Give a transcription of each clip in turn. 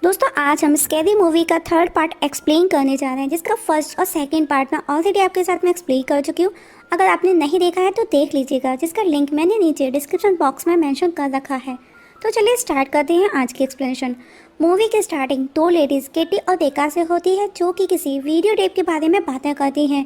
दोस्तों आज हम स्कैरी मूवी का थर्ड पार्ट एक्सप्लेन करने जा रहे हैं, जिसका फर्स्ट और सेकंड पार्ट मैं ऑलरेडी आपके साथ में एक्सप्लेन कर चुकी हूँ। अगर आपने नहीं देखा है तो देख लीजिएगा, जिसका लिंक मैंने नीचे डिस्क्रिप्शन बॉक्स में मेंशन कर रखा है। तो चलिए स्टार्ट करते हैं आज की एक्सप्लेनेशन। मूवी की स्टार्टिंग दो लेडीज़ केटी और बेका से होती है, जो कि किसी वीडियो टेप के बारे में बातें करती हैं।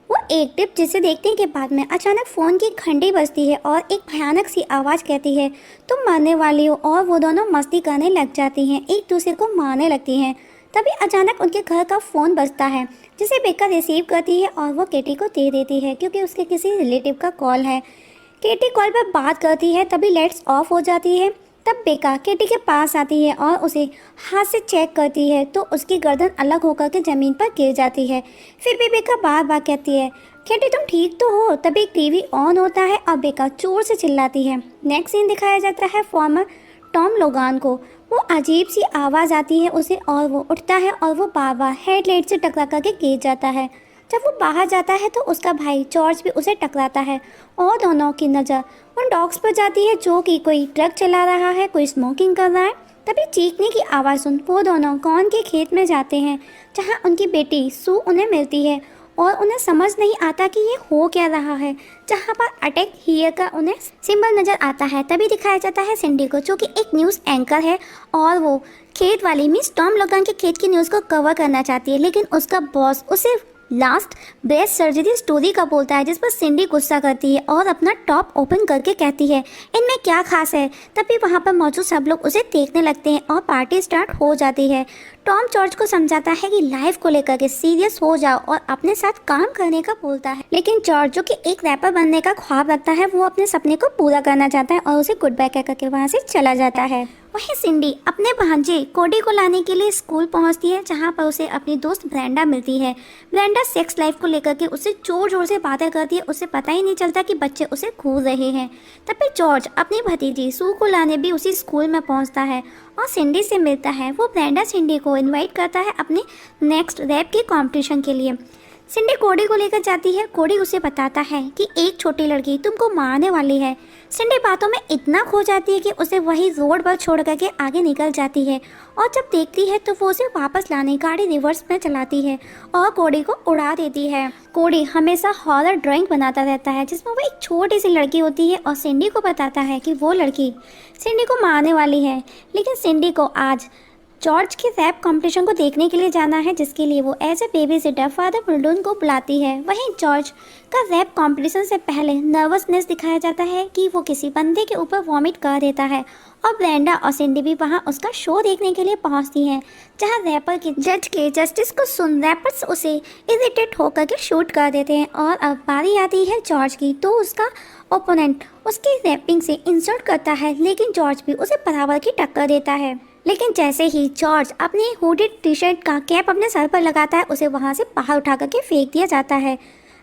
वो एक टिप जिसे देखने के बाद में अचानक फ़ोन की घंटी बजती है और एक भयानक सी आवाज़ कहती है, तुम मरने वाली हो। और वो दोनों मस्ती करने लग जाती हैं, एक दूसरे को मारने लगती हैं। तभी अचानक उनके घर का फ़ोन बजता है, जिसे बेका रिसीव करती है और वो केटी को दे देती है, क्योंकि उसके किसी रिलेटिव का कॉल है। केटी कॉल पर बात करती है, तभी लाइट्स ऑफ हो जाती है। तब बेका केटी के पास आती है और उसे हाथ से चेक करती है, तो उसकी गर्दन अलग होकर के ज़मीन पर गिर जाती है। फिर भी बेका बार बार कहती है, केटी तुम ठीक तो हो। तभी टीवी ऑन होता है और बेका जोर से चिल्लाती है। नेक्स्ट सीन दिखाया जाता है फॉर्मर टॉम लोगान को। वो अजीब सी आवाज़ आती है उसे और वो उठता है और वो बार बार हेडलाइट से टकरा करके गिर जाता है। जब वो बाहर जाता है तो उसका भाई जॉर्ज भी उसे टकराता है और दोनों की नज़र उन डॉग्स पर जाती है, जो कि कोई ट्रक चला रहा है, कोई स्मोकिंग कर रहा है। तभी चीखने की आवाज़ सुन वो दोनों कॉर्न के खेत में जाते हैं, जहाँ उनकी बेटी सू उन्हें मिलती है और उन्हें समझ नहीं आता कि ये हो क्या रहा है। जहाँ पर अटैक हियर का उन्हें सिंबल नज़र आता है। तभी दिखाया जाता है सिंडी को, जो कि एक न्यूज़ एंकर है और वो खेत वाली मिस टॉम लोगान के खेत की न्यूज़ को कवर करना चाहती है, लेकिन उसका बॉस उसे लास्ट ब्रेस्ट सर्जरी स्टोरी का बोलता है, जिस पर सिंडी गुस्सा करती है और अपना टॉप ओपन करके कहती है, इनमें क्या खास है। तभी वहाँ पर मौजूद सब लोग उसे देखने लगते हैं और पार्टी स्टार्ट हो जाती है। टॉम जॉर्ज को समझाता है कि लाइफ को लेकर के सीरियस हो जाओ और अपने साथ काम करने का बोलता है, लेकिन जॉर्ज, जो कि एक रैपर बनने का ख्वाब रखता है, वो अपने सपने को पूरा करना चाहता है और उसे गुड बाय कह करके वहाँ से चला जाता है। वहीं सिंडी अपने भांजे कोडी को लाने के लिए स्कूल पहुंचती है, जहां पर उसे अपनी दोस्त ब्रेंडा मिलती है। ब्रेंडा सेक्स लाइफ को लेकर के उससे जोर जोर से बातें करती है, उसे पता ही नहीं चलता कि बच्चे उसे घूर रहे हैं। तभी जॉर्ज अपनी भतीजी सू को लाने भी उसी स्कूल में पहुंचता है और सिंडी से मिलता है। वो ब्रेंडा सिंडी को इन्वाइट करता है अपने नेक्स्ट रैप के कॉम्पिटिशन के लिए। सिंडी कोडी को लेकर जाती है। कोडी उसे बताता है कि एक छोटी लड़की तुमको मारने वाली है। सिंडी बातों में इतना खो जाती है कि उसे वही रोड पर छोड़ करके आगे निकल जाती है और जब देखती है तो वो उसे वापस लाने गाड़ी रिवर्स में चलाती है और कोडी को उड़ा देती है। कोडी हमेशा हॉरर ड्राइंग बनाता रहता है, जिसमें वो एक छोटी सी लड़की होती है और सिंडी को बताता है कि वो लड़की सिंडी को मारने वाली है। लेकिन सिंडी को आज जॉर्ज के रैप कंपटीशन को देखने के लिए जाना है, जिसके लिए वो as a babysitter father बुलडून को बुलाती है। वहीं जॉर्ज का रैप कंपटीशन से पहले नर्वसनेस दिखाया जाता है कि वो किसी बंदे के ऊपर वॉमिट कर देता है और ब्रेंडा और सिंडी भी वहां उसका शो देखने के लिए पहुंचती हैं, जहां रैपर की जज के जस्टिस को सुन रैपर्स उसे इरिटेट होकर के शूट कर देते हैं। और अब बारी आती है जॉर्ज की, तो उसका ओपोनेंट उसकी रैपिंग से इंसल्ट करता है, लेकिन जॉर्ज भी उसे बराबर की टक्कर देता है। लेकिन जैसे ही जॉर्ज अपनी हुडेड टी शर्ट का कैप अपने सर पर लगाता है, उसे वहां से बाहर उठा करके फेंक दिया जाता है।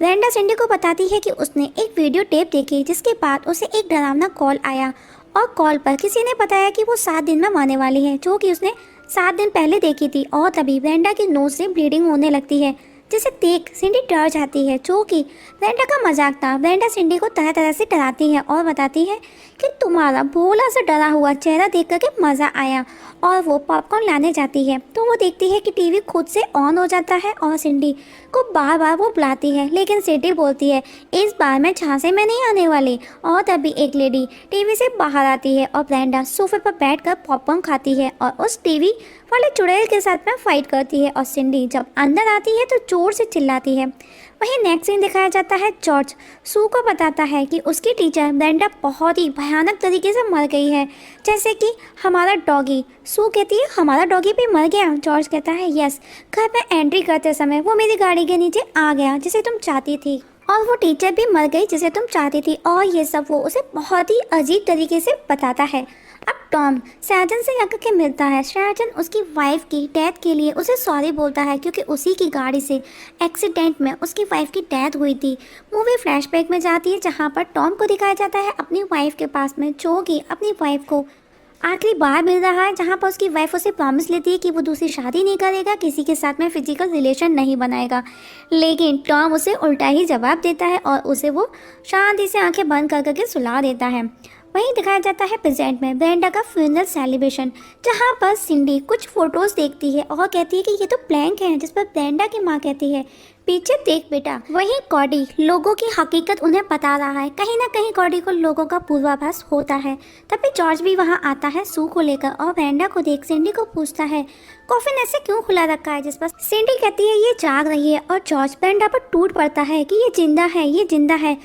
ब्रेंडा सिंडी को बताती है कि उसने एक वीडियो टेप देखी, जिसके बाद उसे एक डरावना कॉल आया और कॉल पर किसी ने बताया कि वो 7 दिन में मरने वाली है, जो कि उसने 7 दिन पहले देखी थी। और तभी ब्रेंडा की नोज से ब्लीडिंग होने लगती है, जिसे देख सिंडी डर जाती है, जो कि ब्रेंडा का मजाक था। ब्रेंडा सिंडी को तरह तरह से डराती है और बताती है कि तुम्हारा भोला सा डरा हुआ चेहरा देख करके मज़ा आया, और वो पॉपकॉर्न लाने जाती है। तो वो देखती है कि टीवी खुद से ऑन हो जाता है और सिंडी को बार बार वो बुलाती है, लेकिन सिंडी बोलती है इस बार मैं झांसे में नहीं आने वाली। और तभी एक लेडी टीवी से बाहर आती है और ब्रेंडा सोफे पर बैठकर पॉपकॉर्न खाती है और उस टीवी वाले चुड़ैल के साथ में फाइट करती है। और सिंडी जब अंदर आती है तो जोर से चिल्लाती है। वहीं नेक्स्ट सीन दिखाया जाता है जॉर्ज सू को बताता है कि उसकी टीचर ब्रेंडा बहुत ही भयानक तरीके से मर गई है, जैसे कि हमारा डॉगी। सू कहती है हमारा डॉगी भी मर गया। जॉर्ज कहता है यस, घर पे एंट्री करते समय वो मेरी गाड़ी के नीचे आ गया जिसे तुम चाहती थी, और वो टीचर भी मर गई जिसे तुम चाहती थी। और ये सब वो उसे बहुत ही अजीब तरीके से बताता है। अब टॉम सैजन से जाकर के मिलता है। सैजन उसकी वाइफ की डेथ के लिए उसे सॉरी बोलता है, क्योंकि उसी की गाड़ी से एक्सीडेंट में उसकी वाइफ की डेथ हुई थी। मूवी फ्लैशबैक में जाती है, जहां पर टॉम को दिखाया जाता है अपनी वाइफ के पास में, जो कि अपनी वाइफ को आखिरी बार मिल रहा है, जहाँ पर उसकी वाइफ उसे प्रॉमिस लेती है कि वो दूसरी शादी नहीं करेगा, किसी के साथ में फिजिकल रिलेशन नहीं बनाएगा। लेकिन टॉम उसे उल्टा ही जवाब देता है और उसे वो शांति से आंखें बंद कर करके सुला देता है। वहीं दिखाया जाता है प्रेजेंट में ब्रेंडा का फ्यूनरल सेलिब्रेशन, जहां पर सिंडी कुछ फोटोज देखती है और कहती है कि ये तो प्लैंक है, जिस पर ब्रेंडा की माँ कहती है पीछे देख बेटा। वहीं कॉडी लोगों की हकीकत उन्हें बता रहा है। कहीं ना कहीं कॉडी को लोगों का पूर्वाभास होता है। तभी जॉर्ज भी वहां आता है सू को लेकर और ब्रेंडा को देख सिंडी को पूछता है कॉफिन ऐसे क्यों खुला रखा है, जिस पर सिंडी कहती है ये जाग रही है और जॉर्ज ब्रेंडा पर टूट पड़ता है कि ये जिंदा है, ये जिंदा है,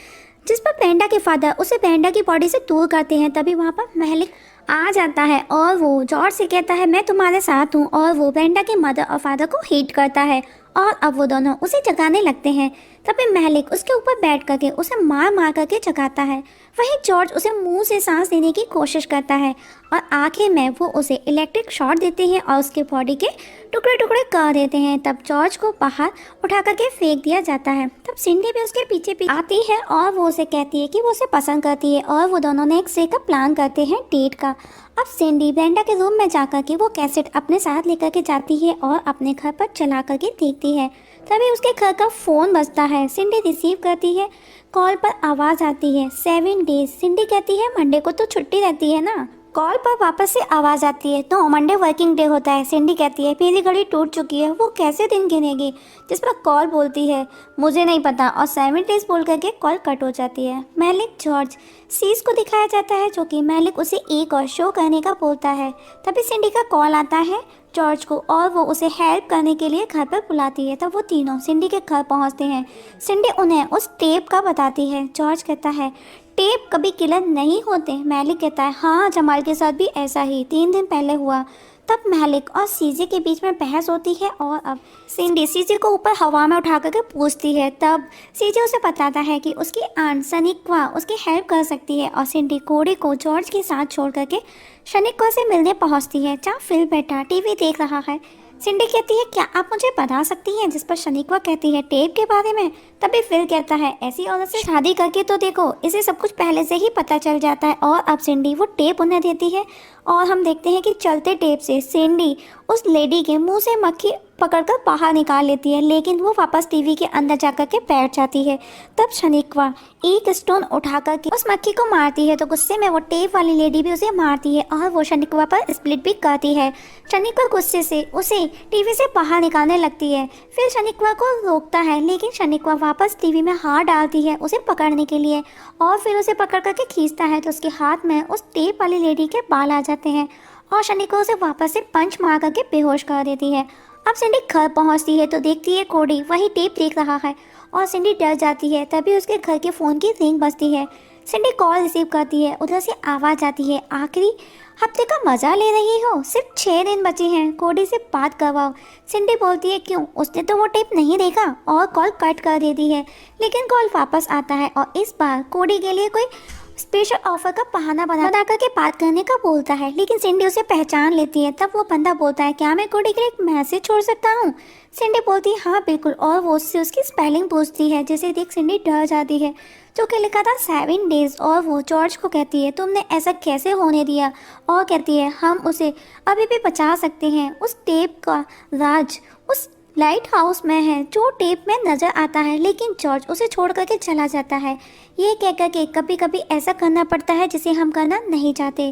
जिस पर ब्रेंडा के फादर उसे ब्रेंडा की बॉडी से दूर करते हैं। तभी वहाँ पर महलिक आ जाता है और वो जॉर्ज से कहता है मैं तुम्हारे साथ हूँ, और वो ब्रेंडा के मदर और फादर को हेट करता है और अब वो दोनों उसे जगाने लगते हैं। तभी महलिक उसके ऊपर बैठ करके उसे मार मार करके जगाता है। वहीं जॉर्ज उसे मुंह से सांस लेने की कोशिश करता है और आखिर में वो उसे इलेक्ट्रिक शॉट देते हैं और उसके बॉडी के टुकड़े टुकड़े कर देते हैं। तब जॉर्ज को बाहर उठा करके फेंक दिया जाता है। तब सिंडी भी उसके पीछे पीछे आती है और वो उसे कहती है कि वो उसे पसंद करती है और वो दोनों नेक्स्ट डे का प्लान करते हैं डेट का। अब सिंडी ब्रेंडा के रूम में जाकर के वो कैसेट अपने साथ लेकर के जाती है और अपने घर पर चला करके देखती है। तभी उसके घर का फ़ोन बजता है। सिंडी रिसीव करती है। कॉल पर आवाज़ आती है 7 डेज। सिंडी कहती है मंडे को तो छुट्टी रहती है ना। कॉल पर वापस से आवाज़ आती है तो मंडे वर्किंग डे होता है। सिंडी कहती है मेरी घड़ी टूट चुकी है, वो कैसे दिन गिनेगी, जिस पर कॉल बोलती है मुझे नहीं पता और 7 डेज बोल करके कॉल कट हो जाती है। महलिक जॉर्ज सीज को दिखाया जाता है जो कि महलिक उसे एक और शो करने का बोलता है। तभी सिंडी का कॉल आता है जॉर्ज को और वो उसे हेल्प करने के लिए घर पर बुलाती है। तब वो तीनों सिंडी के घर पहुंचते हैं। सिंडी उन्हें उस टेप का बताती है। जॉर्ज कहता है टेप कभी किलर नहीं होते। महलिक कहता है हाँ जमाल के साथ भी ऐसा ही 3 दिन पहले हुआ। तब महलिक और सीजे के बीच में बहस होती है और अब सिंडी सीजे को ऊपर हवा में उठा करके पूछती है। तब सीजे उसे बताता है कि उसकी आंट शनिक्वा उसकी हेल्प कर सकती है और सिंडी कोडी को जॉर्ज के साथ छोड़ करके शनिक्वा से मिलने पहुंचती है जहाँ फिल बैठा टीवी देख रहा है। सिंडी कहती है क्या आप मुझे बता सकती हैं, जिस पर शनिक्वा कहती है टेप के बारे में। तभी फिल कहता है ऐसी औरत से शादी करके तो देखो, इसे सब कुछ पहले से ही पता चल जाता है। और अब सिंडी वो टेप उन्हें देती है और हम देखते हैं कि चलते टेप से सिंडी उस लेडी के मुंह से मक्खी पकड़कर बाहर निकाल लेती है, लेकिन वो वापस टीवी के अंदर जाकर के बैठ जाती है। तब शनिक्वा एक स्टोन उठा करके उस मक्खी को मारती है तो गुस्से में वो टेप वाली लेडी भी उसे मारती है और वो शनिक्वा पर स्प्लिट भी करती है। शनिक्वा गुस्से से उसे टीवी से बाहर निकालने लगती है। फिर शनिक्वा को रोकता है लेकिन शनिक्वा वापस टीवी में हाथ डालती है उसे पकड़ने के लिए और फिर उसे पकड़ करके खींचता है तो उसके हाथ में उस टेप वाली लेडी के बाल आ जाते हैं और शनिक्वा उसे वापस से पंच मार करके बेहोश कर देती है। अब सिंडी घर पहुंचती है तो देखती है कोडी वही टेप देख रहा है और सिंडी डर जाती है। तभी उसके घर के फ़ोन की रिंग बजती है। सिंडी कॉल रिसीव करती है। उधर से आवाज़ आती है आखिरी हफ्ते का मज़ा ले रही हो, सिर्फ 6 दिन बचे हैं, कोडी से बात करवाओ। सिंडी बोलती है क्यों, उसने तो वो टेप नहीं देखा और कॉल कट कर देती है। लेकिन कॉल वापस आता है और इस बार कोडी के लिए कोई स्पेशल ऑफर का बहाना बना करके बात करने का बोलता है, लेकिन सिंडी उसे पहचान लेती है। तब वो बंदा बोलता है क्या मैं कोडी के लिए एक मैसेज छोड़ सकता हूँ। सिंडी बोलती है हाँ बिल्कुल और वो उससे उसकी स्पेलिंग पूछती है जिसे देख सिंडी डर जाती है जो कि लिखा था 7 डेज। और वो जॉर्ज को कहती है तुमने ऐसा कैसे होने दिया, और कहती है हम उसे अभी भी बचा सकते हैं। उस टेप का राज उस लाइट हाउस में है जो टेप में नज़र आता है, लेकिन जॉर्ज उसे छोड़ करके चला जाता है ये कहकर के कभी कभी ऐसा करना पड़ता है जिसे हम करना नहीं चाहते।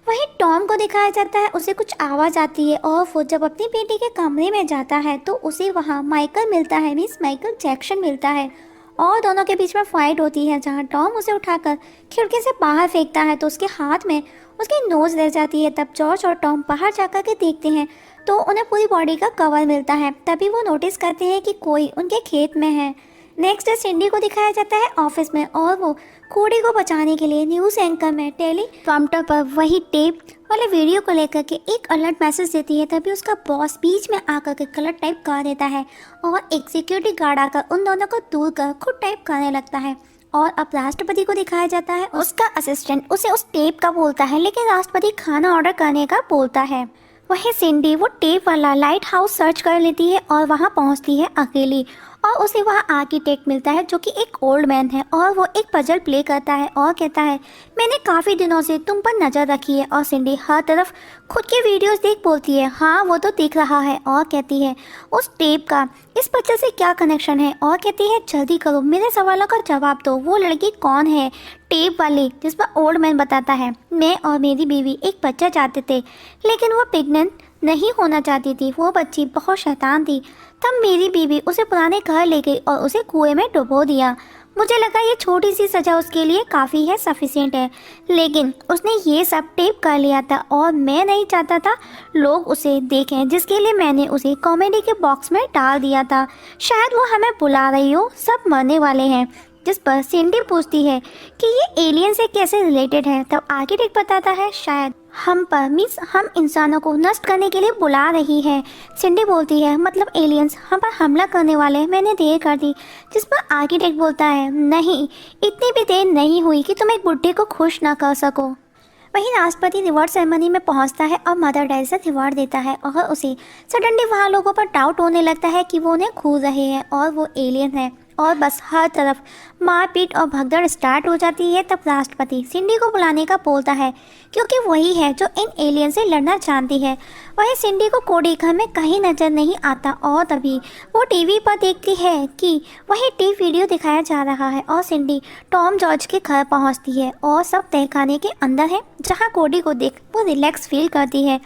वहीं टॉम को दिखाया जाता है, उसे कुछ आवाज़ आती है और वो जब अपनी बेटी के कमरे में जाता है तो उसे वहाँ माइकल मिलता है, मीन्स माइकल जैक्सन मिलता है और दोनों के बीच में फाइट होती है जहाँ टॉम उसे उठाकर खिड़की से बाहर फेंकता है तो उसके हाथ में उसकी नोज़ रह जाती है। तब जॉर्ज और टॉम बाहर जाकर के देखते हैं तो उन्हें पूरी बॉडी का कवर मिलता है। तभी वो नोटिस करते हैं कि कोई उनके खेत में है। नेक्स्ट डे सिंडी को दिखाया जाता है ऑफिस में और वो कोडी को बचाने के लिए न्यूज़ एंकर में टेलीप्रॉम्प्टर पर वही टेप वाले वीडियो को लेकर के एक अलर्ट मैसेज देती है। तभी उसका बॉस बीच में आकर के कलर टाइप कर देता है और एक सिक्योरिटी गार्ड आकर उन दोनों को दूर कर खुद टाइप करने लगता है। और अब राष्ट्रपति को दिखाया जाता है, उसका असिस्टेंट उसे उस टेप का बोलता है लेकिन राष्ट्रपति खाना ऑर्डर करने का बोलता है। वहीं सिंडी वो टेप वाला लाइट हाउस सर्च कर लेती है और वहाँ पहुँचती है अकेली और उसे वहाँ आर्किटेक्ट मिलता है जो कि एक ओल्ड मैन है और वो एक पजल प्ले करता है और कहता है मैंने काफ़ी दिनों से तुम पर नज़र रखी है। और सिंडी हर तरफ खुद के वीडियोस देख बोलती है हाँ वो तो दिख रहा है, और कहती है उस टेप का इस पजल से क्या कनेक्शन है, और कहती है जल्दी करो मेरे सवालों का जवाब दो, वो लड़की कौन है टेप वाली। जिस पर ओल्ड मैन बताता है मैं और मेरी बीवी एक बच्चा चाहते थे लेकिन वो प्रेग्नेंट नहीं होना चाहती थी, वो बच्ची बहुत शैतान थी। तब मेरी बीवी उसे पुराने घर ले गई और उसे कुएं में डुबो दिया। मुझे लगा ये छोटी सी सज़ा उसके लिए काफ़ी है, सफिशिएंट है, लेकिन उसने ये सब टेप कर लिया था और मैं नहीं चाहता था लोग उसे देखें, जिसके लिए मैंने उसे कॉमेडी के बॉक्स में डाल दिया था। शायद वो हमें बुला रही हो, सब मरने वाले हैं। जिस पर सिंडी पूछती है कि ये एलियन से कैसे रिलेटेड है। तब आर्किटेक्ट बताता है शायद हम पर मीन्स हम इंसानों को नष्ट करने के लिए बुला रही है। सिंडी बोलती है मतलब एलियंस हम पर हमला करने वाले, मैंने देर कर दी। जिस पर आर्किटेक्ट बोलता है नहीं, इतनी भी देर नहीं हुई कि तुम एक बुढ़े को खुश ना कर सको। वहीं राष्ट्रपति रिवॉर्ड सेरेमनी में पहुंचता है और मदर टेरेसा रिवॉर्ड देता है और उसे सडनली वहाँ लोगों पर डाउट होने लगता है कि वो उन्हें खो रहे हैं और वो एलियन है, और बस हर तरफ मारपीट और भगदड़ स्टार्ट हो जाती है। तब राष्ट्रपति सिंडी को बुलाने का बोलता है क्योंकि वही है जो इन एलियन से लड़ना चाहती है। वहीं सिंडी को कोडी घर में कहीं नजर नहीं आता और तभी वो टीवी पर देखती है कि वही टीवी वीडियो दिखाया जा रहा है और सिंडी टॉम जॉर्ज के घर पहुंचती है और सब तहखाने के अंदर है जहां कोडी को देख वो रिलैक्स फील करती है।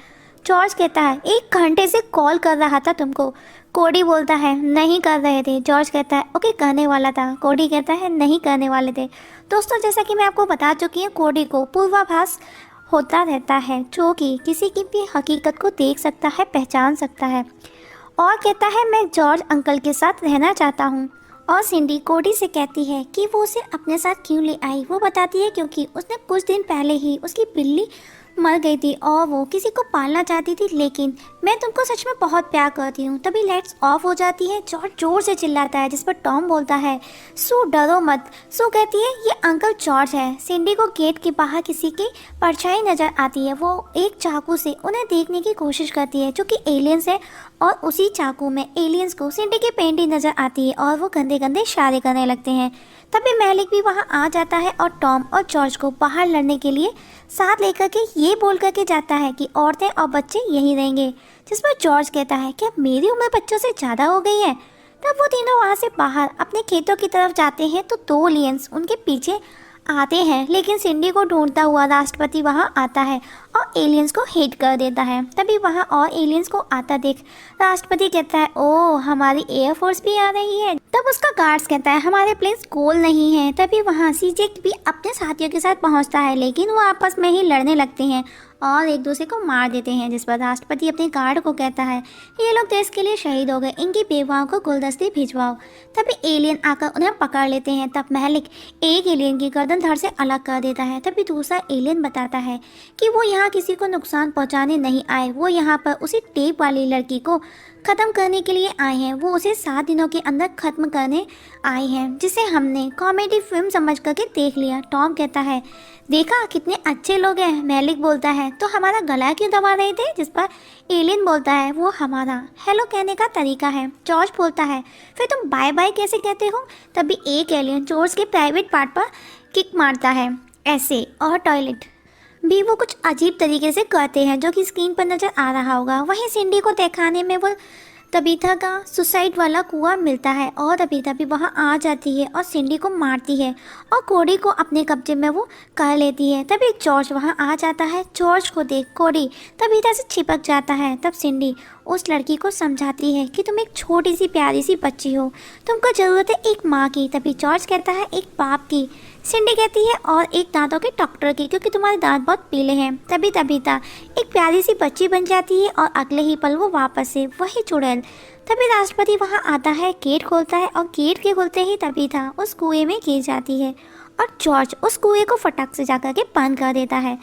जॉर्ज कहता है 1 घंटे से कॉल कर रहा था तुमको। कोडी बोलता है नहीं कर रहे थे। जॉर्ज कहता है ओके करने वाला था। कोडी कहता है नहीं करने वाले थे। दोस्तों जैसा कि मैं आपको बता चुकी हूँ कोडी को पूर्वाभास होता रहता है जो कि किसी की भी हकीकत को देख सकता है, पहचान सकता है, और कहता है मैं जॉर्ज अंकल के साथ रहना चाहता हूँ। और सिंडी कोडी से कहती है कि वो उसे अपने साथ क्यों ले आई। वो बताती है क्योंकि उसने कुछ दिन पहले ही उसकी बिल्ली मर गई थी और वो किसी को पालना चाहती थी, लेकिन मैं तुमको सच में बहुत प्यार करती हूँ। तभी लाइट्स ऑफ हो जाती है। जॉर्ज जोर से चिल्लाता है जिस पर टॉम बोलता है सू डरो मत। सू कहती है ये अंकल जॉर्ज है। सिंडी को गेट के बाहर किसी की परछाई नज़र आती है। वो एक चाकू से उन्हें देखने की कोशिश करती है जो कि एलियंस है, और उसी चाकू में एलियंस को सिंडी की पेंटिंग नज़र आती है और वो गंदे गंदे इशारे करने लगते हैं। तभी मैलिक भी वहाँ आ जाता है और टॉम और जॉर्ज को बाहर लड़ने के लिए साथ लेकर के ये बोल करके जाता है कि औरतें और बच्चे यहीं रहेंगे। जिस पर जॉर्ज कहता है कि मेरी उम्र बच्चों से ज़्यादा हो गई है। तब वो तीनों वहाँ से बाहर अपने खेतों की तरफ जाते हैं तो 2 एलियंस उनके पीछे आते हैं, लेकिन सिंडी को ढूंढता हुआ राष्ट्रपति वहाँ आता है और एलियंस को हिट कर देता है। तभी वहाँ और एलियंस को आता देख राष्ट्रपति कहता है ओह हमारी एयरफोर्स भी आ रही है। तब उसका गार्ड्स कहता है हमारे प्लेन्स गोल नहीं है। तभी वहाँ सीजेक्ट भी अपने साथियों के साथ पहुँचता है, लेकिन वो आपस में ही लड़ने लगते हैं और एक दूसरे को मार देते हैं। जिस पर राष्ट्रपति अपने गार्ड को कहता है ये लोग देश के लिए शहीद हो गए, इनकी बेवाओं को गुलदस्ते भिजवाओ। तभी एलियन आकर उन्हें पकड़ लेते हैं। तब महलिक एक एलियन की गर्दन धड़ से अलग कर देता है। तभी दूसरा एलियन बताता है कि वो यहाँ किसी को नुकसान पहुँचाने नहीं आए, वो यहाँ पर उसी टेप वाली लड़की को ख़त्म करने के लिए आए हैं। वो उसे 7 दिनों के अंदर ख़त्म करने आए हैं, जिसे हमने कॉमेडी फिल्म समझ करके देख लिया। टॉम कहता है देखा कितने अच्छे लोग हैं। मैलिक बोलता है तो हमारा गला क्यों दबा रहे थे। जिस पर एलियन बोलता है वो हमारा हेलो कहने का तरीका है। जॉर्ज बोलता है फिर तुम बाय बाय कैसे कहते हो। तभी एक एलियन जॉर्ज के प्राइवेट पार्ट पर किक मारता है ऐसे, और टॉयलेट भी वो कुछ अजीब तरीके से करते हैं जो कि स्क्रीन पर नज़र आ रहा होगा। वहीं सिंडी को तहखाने में वो तबीता का सुसाइड वाला कुआं मिलता है और तबीता भी वहाँ आ जाती है और सिंडी को मारती है और कोडी को अपने कब्जे में वो कर लेती है। तभी जॉर्ज वहाँ आ जाता है। जॉर्ज को देख कोडी तबीता से चिपक जाता है। तब सिंडी उस लड़की को समझाती है कि तुम एक छोटी सी प्यारी सी बच्ची हो, तुमको ज़रूरत है एक माँ की। तभी जॉर्ज कहता है एक बाप की। सिंडी कहती है और एक दांतों के डॉक्टर की, क्योंकि तुम्हारे दांत बहुत पीले हैं। तभी तबीता एक प्यारी सी बच्ची बन जाती है और अगले ही पल वो वापस से वही चुड़ैल। तभी राष्ट्रपति वहाँ आता है, गेट खोलता है और गेट के खुलते ही तबीता उस कुएं में गिर जाती है और जॉर्ज उस कुएं को फटक से जाकर के बंद कर देता है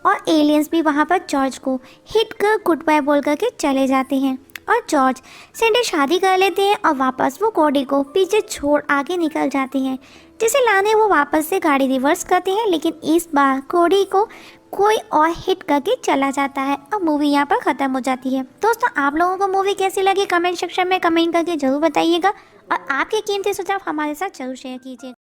और एलियंस भी वहाँ पर जॉर्ज को हिट कर गुड बाय बोल करके चले जाते हैं। और जॉर्ज। सैंडी शादी कर लेते हैं और वापस वो कोडी को पीछे छोड़ आगे निकल जाती हैं, जिसे लाने वो वापस से गाड़ी रिवर्स करते हैं, लेकिन इस बार कोडी को कोई और हिट करके चला जाता है और मूवी यहाँ पर ख़त्म हो जाती है। दोस्तों, आप लोगों को मूवी कैसी लगी कमेंट सेक्शन में कमेंट करके ज़रूर बताइएगा और आपके कीमती सुझाव हमारे साथ जरूर शेयर कीजिए।